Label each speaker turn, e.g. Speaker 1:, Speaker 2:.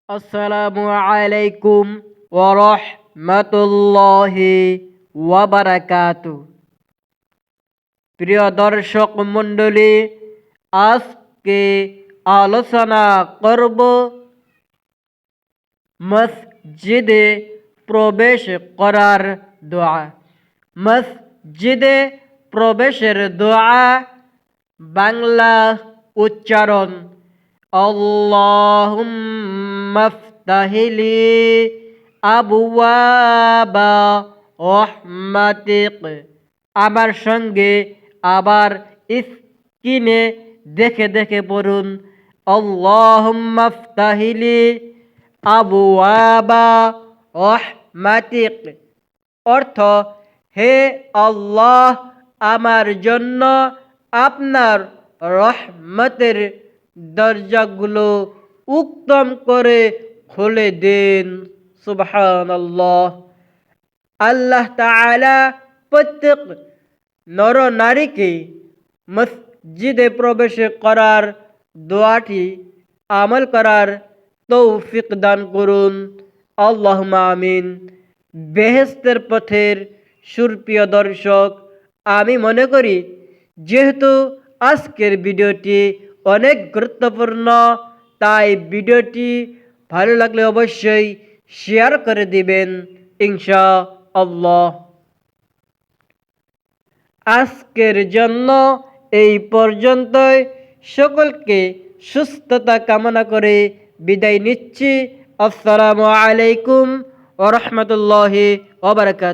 Speaker 1: আসসালামু আলাইকুম ওয়া রাহমাতুল্লাহি ওয়া বারাকাতুহু। প্রিয় দর্শক মণ্ডলী, আজকে আলোচনা করব মসজিদে প্রবেশ করার দোয়া। মসজিদে প্রবেশের দোয়া বাংলা উচ্চারণ: আল্লাহুম্মা ফতাহিলি আবওয়াবা রাহমাতিক। আমার সঙ্গে আবার স্ক্রিনে দেখে দেখে পড়ুন: আল্লাহুম্মা ফতাহিলি আবওয়াবা রাহমাতিক। অর্থ: হে আল্লাহ, আমার জন্য আপনার রহমতের দরজাগুলো উত্তম করে খুলে দিন। সুবহানাল্লাহ। আল্লাহ তাআলা প্রত্যেক নর নারীকে মসজিদে প্রবেশ করার দোয়াটি আমল করার তৌফিক দান করুন। আল্লাহুম্মা আমিন। বেহেশতের পথের সুপ্রিয় দর্শক, আমি মনে করি যেহেতু আজকের ভিডিওটি অনেক গুরুত্বপূর্ণ, তাই ভিডিওটি ভালো লাগলে অবশ্যই শেয়ার করে দিবেন ইনশাআল্লাহ। আজকের জন্য এই পর্যন্তই। সকলকে সুস্থতা কামনা করে বিদায় নিচ্ছি। আসসালামু আলাইকুম ওয়া রাহমাতুল্লাহি ওয়া বারাকাতুহু।